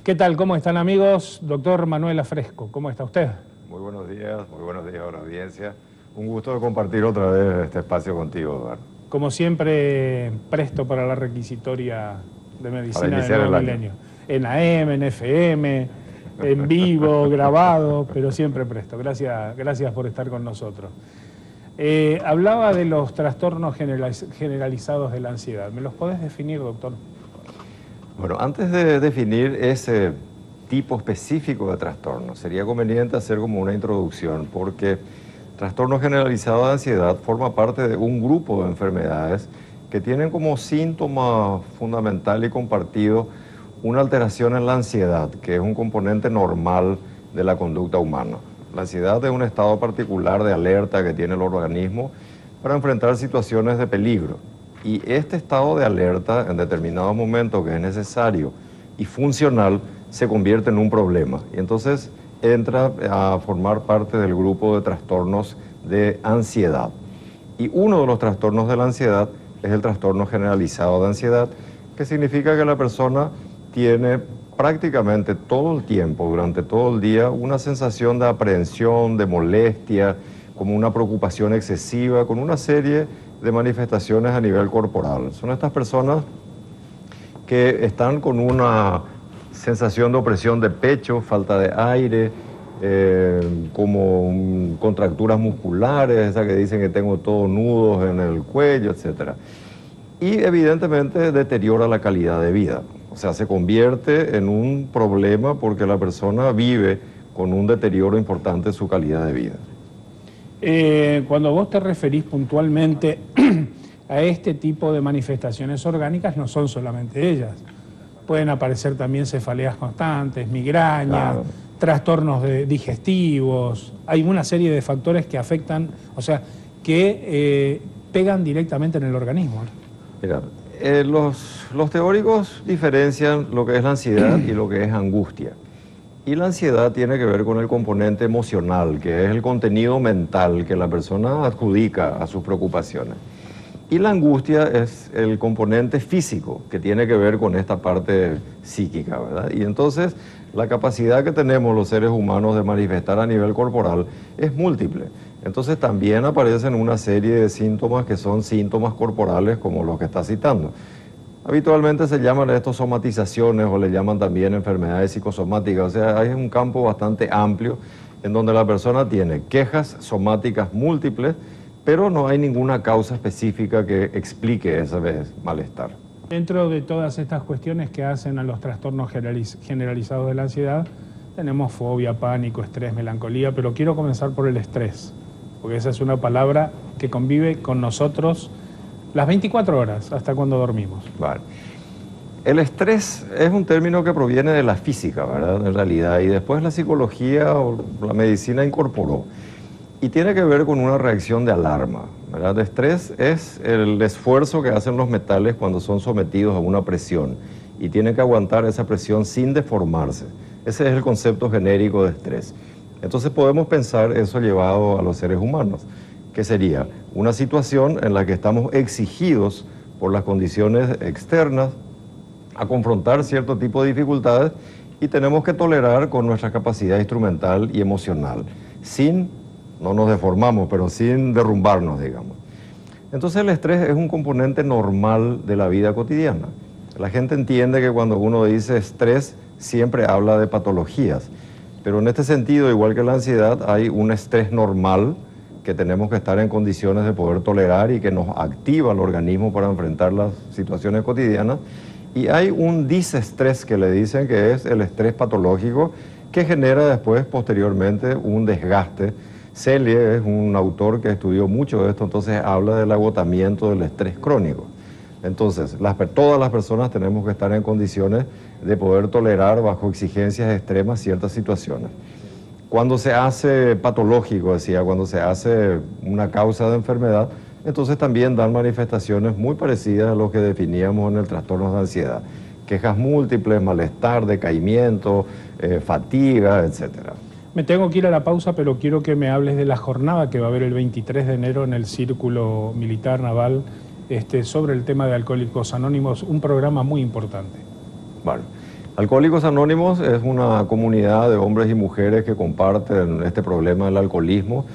¿Qué tal? ¿Cómo están, amigos? Doctor Manuel Afresco, ¿cómo está usted? Muy buenos días a la audiencia. Un gusto de compartir otra vez este espacio contigo, Eduardo. Como siempre, presto para la requisitoria de medicina del nuevo milenio. En AM, en FM, en vivo, grabado, pero siempre presto. Gracias por estar con nosotros. Hablaba de los trastornos generalizados de la ansiedad. ¿Me los podés definir, doctor? Bueno, antes de definir ese tipo específico de trastorno, sería conveniente hacer como una introducción, porque trastorno generalizado de ansiedad forma parte de un grupo de enfermedades que tienen como síntoma fundamental y compartido una alteración en la ansiedad, que es un componente normal de la conducta humana. La ansiedad es un estado particular de alerta que tiene el organismo para enfrentar situaciones de peligro. Y este estado de alerta, en determinados momentos que es necesario y funcional, se convierte en un problema. Y entonces entra a formar parte del grupo de trastornos de ansiedad. Y uno de los trastornos de la ansiedad es el trastorno generalizado de ansiedad, que significa que la persona tiene prácticamente todo el tiempo, durante todo el día, una sensación de aprehensión, de molestia, como una preocupación excesiva, con una serie de manifestaciones a nivel corporal. Son estas personas que están con una sensación de opresión de pecho, falta de aire, como contracturas musculares, esas que dicen que tengo todos nudos en el cuello, etc. Y evidentemente deteriora la calidad de vida. O sea, se convierte en un problema porque la persona vive con un deterioro importante de su calidad de vida. Cuando vos te referís puntualmente a este tipo de manifestaciones orgánicas, no son solamente ellas. Pueden aparecer también cefaleas constantes, migrañas, claro, trastornos digestivos. Hay una serie de factores que afectan, o sea, que pegan directamente en el organismo. Mira, los teóricos diferencian lo que es la ansiedad y lo que es angustia. Y la ansiedad tiene que ver con el componente emocional, que es el contenido mental que la persona adjudica a sus preocupaciones. Y la angustia es el componente físico, que tiene que ver con esta parte psíquica, ¿verdad? Y entonces la capacidad que tenemos los seres humanos de manifestar a nivel corporal es múltiple. Entonces también aparecen una serie de síntomas que son síntomas corporales como los que está citando. Habitualmente se llaman estos somatizaciones o le llaman también enfermedades psicosomáticas. O sea, hay un campo bastante amplio en donde la persona tiene quejas somáticas múltiples, pero no hay ninguna causa específica que explique ese malestar. Dentro de todas estas cuestiones que hacen a los trastornos generalizados de la ansiedad, tenemos fobia, pánico, estrés, melancolía, pero quiero comenzar por el estrés, porque esa es una palabra que convive con nosotros las 24 horas, hasta cuando dormimos. Vale. El estrés es un término que proviene de la física, ¿verdad? En realidad, y después la psicología o la medicina incorporó. Y tiene que ver con una reacción de alarma, ¿verdad? El estrés es el esfuerzo que hacen los metales cuando son sometidos a una presión y tienen que aguantar esa presión sin deformarse. Ese es el concepto genérico de estrés. Entonces podemos pensar eso llevado a los seres humanos, que sería una situación en la que estamos exigidos por las condiciones externas a confrontar cierto tipo de dificultades y tenemos que tolerar con nuestra capacidad instrumental y emocional, no nos deformamos, pero sin derrumbarnos, digamos. Entonces el estrés es un componente normal de la vida cotidiana. La gente entiende que cuando uno dice estrés siempre habla de patologías, pero en este sentido, igual que la ansiedad, hay un estrés normal que tenemos que estar en condiciones de poder tolerar y que nos activa el organismo para enfrentar las situaciones cotidianas. Y hay un disestrés que le dicen que es el estrés patológico que genera después, posteriormente, un desgaste. Selye es un autor que estudió mucho de esto, entonces habla del agotamiento del estrés crónico. Entonces, todas las personas tenemos que estar en condiciones de poder tolerar bajo exigencias extremas ciertas situaciones. Cuando se hace patológico, cuando se hace una causa de enfermedad, entonces también dan manifestaciones muy parecidas a lo que definíamos en el trastorno de ansiedad. Quejas múltiples, malestar, decaimiento, fatiga, etc. Me tengo que ir a la pausa, pero quiero que me hables de la jornada que va a haber el 23 de enero en el Círculo Militar Naval sobre el tema de Alcohólicos Anónimos, un programa muy importante. Bueno, Alcohólicos Anónimos es una comunidad de hombres y mujeres que comparten este problema del alcoholismo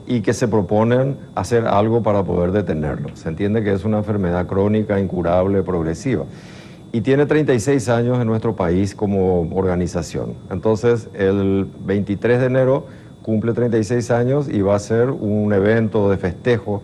y que se proponen hacer algo para poder detenerlo. Se entiende que es una enfermedad crónica, incurable, progresiva. Y tiene 36 años en nuestro país como organización. Entonces, el 23 de enero cumple 36 años y va a ser un evento de festejo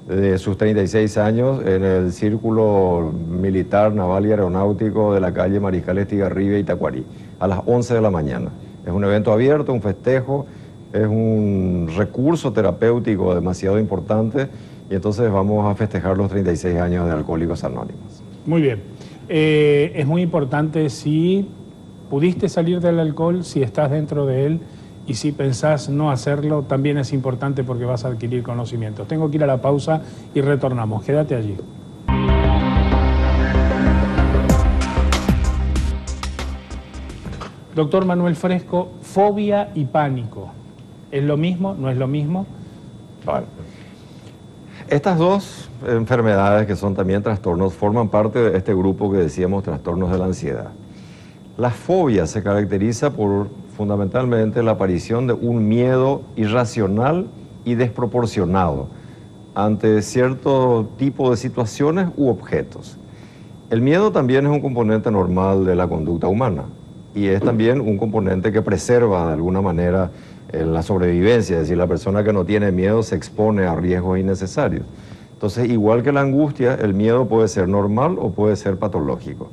de sus 36 años en el Círculo Militar, Naval y Aeronáutico de la calle Mariscal Estigarribia, Itacuarí, a las 11 de la mañana. Es un evento abierto, un festejo, es un recurso terapéutico demasiado importante y entonces vamos a festejar los 36 años de Alcohólicos Anónimos. Muy bien. Es muy importante si pudiste salir del alcohol, si estás dentro de él y si pensás no hacerlo, también es importante porque vas a adquirir conocimientos. Tengo que ir a la pausa y retornamos. Quédate allí. Doctor Manuel Fresco, fobia y pánico. ¿Es lo mismo? ¿No es lo mismo? Vale. Estas dos enfermedades, que son también trastornos, forman parte de este grupo que decíamos trastornos de la ansiedad. La fobia se caracteriza por fundamentalmente la aparición de un miedo irracional y desproporcionado ante cierto tipo de situaciones u objetos. El miedo también es un componente normal de la conducta humana y es también un componente que preserva de alguna manera la sobrevivencia, es decir, la persona que no tiene miedo se expone a riesgos innecesarios. Entonces, igual que la angustia, el miedo puede ser normal o puede ser patológico.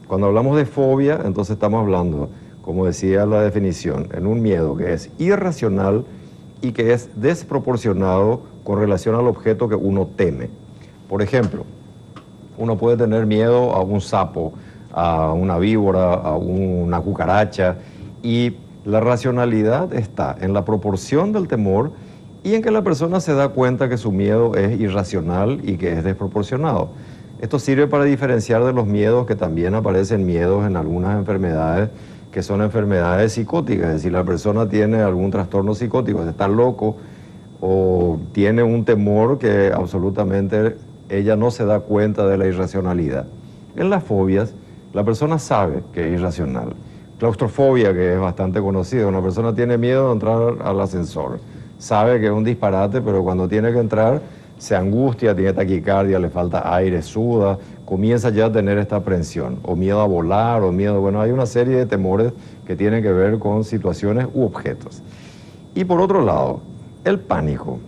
Cuando hablamos de fobia, entonces estamos hablando, como decía la definición, en un miedo que es irracional y que es desproporcionado con relación al objeto que uno teme. Por ejemplo, uno puede tener miedo a un sapo, a una víbora, a una cucaracha, y la racionalidad está en la proporción del temor y en que la persona se da cuenta que su miedo es irracional y que es desproporcionado. Esto sirve para diferenciar de los miedos, que también aparecen miedos en algunas enfermedades que son enfermedades psicóticas, es decir, la persona tiene algún trastorno psicótico, está loco o tiene un temor que absolutamente ella no se da cuenta de la irracionalidad. En las fobias, la persona sabe que es irracional. Claustrofobia, que es bastante conocida, una persona tiene miedo de entrar al ascensor, sabe que es un disparate, pero cuando tiene que entrar se angustia, tiene taquicardia, le falta aire, suda, comienza ya a tener esta aprensión, o miedo a volar, o miedo, bueno, hay una serie de temores que tienen que ver con situaciones u objetos. Y por otro lado, el pánico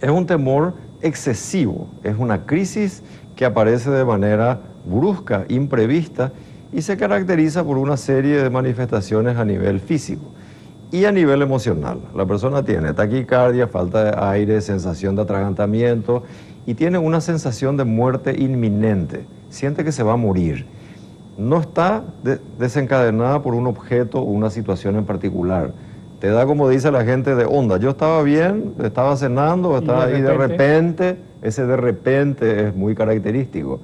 es un temor excesivo, es una crisis que aparece de manera brusca, imprevista, y se caracteriza por una serie de manifestaciones a nivel físico y a nivel emocional. La persona tiene taquicardia, falta de aire, sensación de atragantamiento y tiene una sensación de muerte inminente. Siente que se va a morir. No está desencadenada por un objeto o una situación en particular. Te da, como dice la gente, de onda. Yo estaba bien, estaba cenando, estaba ahí de repente. Ese de repente es muy característico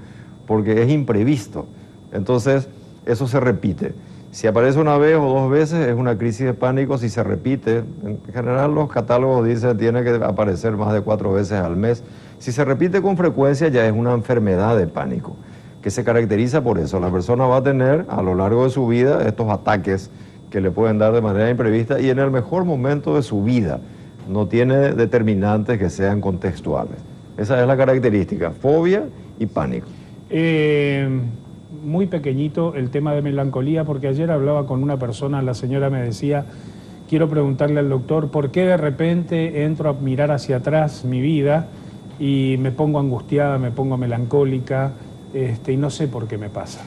porque es imprevisto. Entonces, eso se repite. Si aparece una vez o dos veces, es una crisis de pánico. Si se repite, en general los catálogos dicen que tiene que aparecer más de 4 veces al mes. Si se repite con frecuencia, ya es una enfermedad de pánico, que se caracteriza por eso. La persona va a tener a lo largo de su vida estos ataques que le pueden dar de manera imprevista y en el mejor momento de su vida. No tiene determinantes que sean contextuales. Esa es la característica, fobia y pánico. Muy pequeñito el tema de melancolía, porque ayer hablaba con una persona, la señora me decía, quiero preguntarle al doctor, ¿por qué de repente entro a mirar hacia atrás mi vida y me pongo angustiada, me pongo melancólica, y no sé por qué me pasa?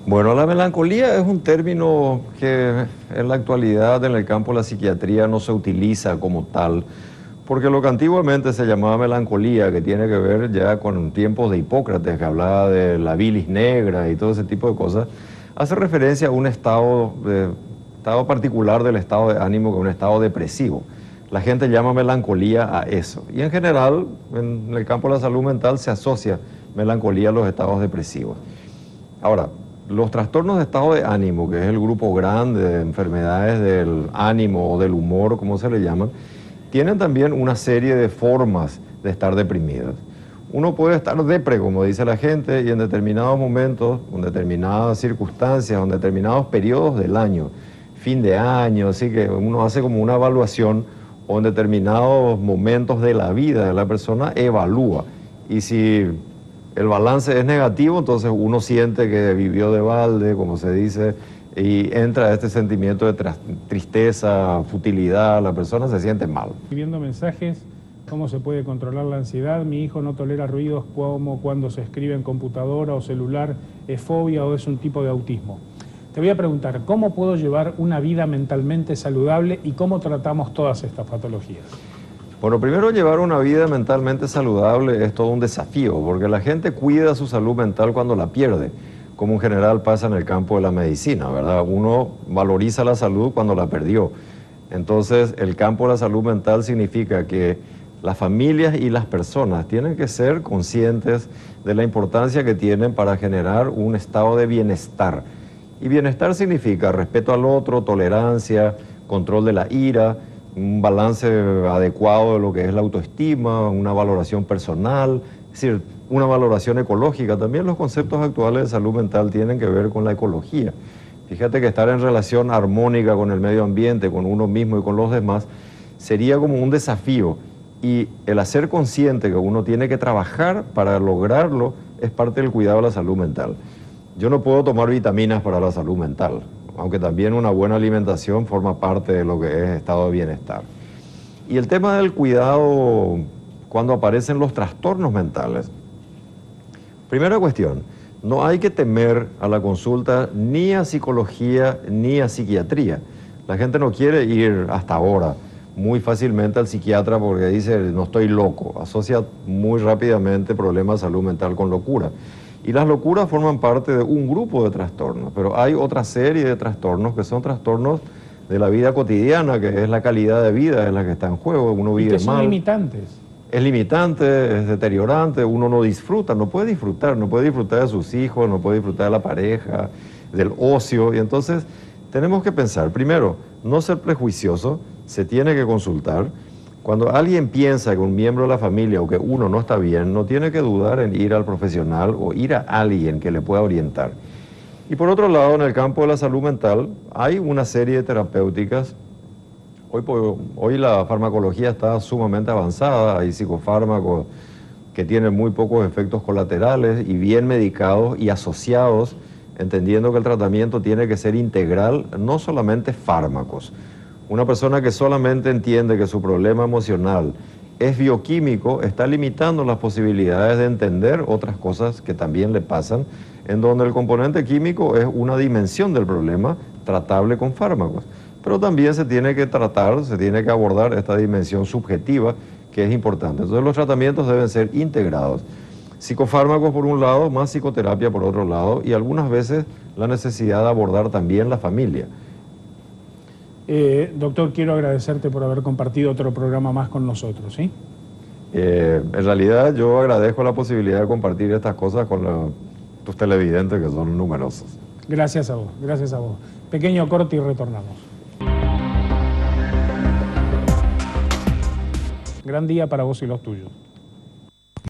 Bueno, la melancolía es un término que en la actualidad en el campo de la psiquiatría no se utiliza como tal, porque lo que antiguamente se llamaba melancolía, que tiene que ver ya con tiempos de Hipócrates, que hablaba de la bilis negra y todo ese tipo de cosas, hace referencia a un estado particular del estado de ánimo, que es un estado depresivo. La gente llama melancolía a eso. Y en general, en el campo de la salud mental se asocia melancolía a los estados depresivos. Ahora, los trastornos de estado de ánimo, que es el grupo grande de enfermedades del ánimo o del humor, como se le llaman, tienen también una serie de formas de estar deprimidas. uno puede estar depre, como dice la gente, y en determinados momentos, en determinadas circunstancias, en determinados periodos del año, fin de año, así que uno hace como una evaluación, o en determinados momentos de la vida de la persona evalúa. Y si el balance es negativo, entonces uno siente que vivió de balde, como se dice, y entra este sentimiento de tristeza, futilidad, la persona se siente mal. Escribiendo mensajes, ¿cómo se puede controlar la ansiedad? Mi hijo no tolera ruidos como cuando se escribe en computadora o celular, ¿es fobia o es un tipo de autismo? Te voy a preguntar, ¿cómo puedo llevar una vida mentalmente saludable y cómo tratamos todas estas patologías? Bueno, primero, llevar una vida mentalmente saludable es todo un desafío, porque la gente cuida su salud mental cuando la pierde, como en general pasa en el campo de la medicina, ¿verdad? Uno valoriza la salud cuando la perdió. Entonces, el campo de la salud mental significa que las familias y las personas tienen que ser conscientes de la importancia que tienen para generar un estado de bienestar. Y bienestar significa respeto al otro, tolerancia, control de la ira, un balance adecuado de lo que es la autoestima, una valoración personal, es decir, una valoración ecológica. También los conceptos actuales de salud mental tienen que ver con la ecología. Fíjate que estar en relación armónica con el medio ambiente, con uno mismo y con los demás, sería como un desafío. Y el hacer consciente que uno tiene que trabajar para lograrlo es parte del cuidado de la salud mental. Yo no puedo tomar vitaminas para la salud mental, aunque también una buena alimentación forma parte de lo que es estado de bienestar. Y el tema del cuidado cuando aparecen los trastornos mentales. Primera cuestión, no hay que temer a la consulta ni a psicología ni a psiquiatría. La gente no quiere ir hasta ahora muy fácilmente al psiquiatra porque dice no estoy loco, asocia muy rápidamente problemas de salud mental con locura. Y las locuras forman parte de un grupo de trastornos, pero hay otra serie de trastornos que son trastornos de la vida cotidiana, que es la calidad de vida, es la que está en juego, uno vive mal. ¿Y que son limitantes? Es limitante, es deteriorante, uno no disfruta, no puede disfrutar de sus hijos, no puede disfrutar de la pareja, del ocio, y entonces tenemos que pensar, primero, no ser prejuicioso, se tiene que consultar. Cuando alguien piensa que un miembro de la familia o que uno no está bien, no tiene que dudar en ir al profesional o ir a alguien que le pueda orientar. Y por otro lado, en el campo de la salud mental, hay una serie de terapéuticas. Hoy la farmacología está sumamente avanzada, hay psicofármacos que tienen muy pocos efectos colaterales y bien medicados y asociados, entendiendo que el tratamiento tiene que ser integral, no solamente fármacos. Una persona que solamente entiende que su problema emocional es bioquímico está limitando las posibilidades de entender otras cosas que también le pasan, en donde el componente químico es una dimensión del problema tratable con fármacos. Pero también se tiene que tratar, se tiene que abordar esta dimensión subjetiva que es importante. Entonces los tratamientos deben ser integrados. Psicofármacos por un lado, más psicoterapia por otro lado, y algunas veces la necesidad de abordar también la familia. Doctor, quiero agradecerte por haber compartido otro programa más con nosotros, ¿sí? En realidad yo agradezco la posibilidad de compartir estas cosas con tus televidentes que son numerosos. Gracias a vos, gracias a vos. Pequeño corte y retornamos. Gran día para vos y los tuyos.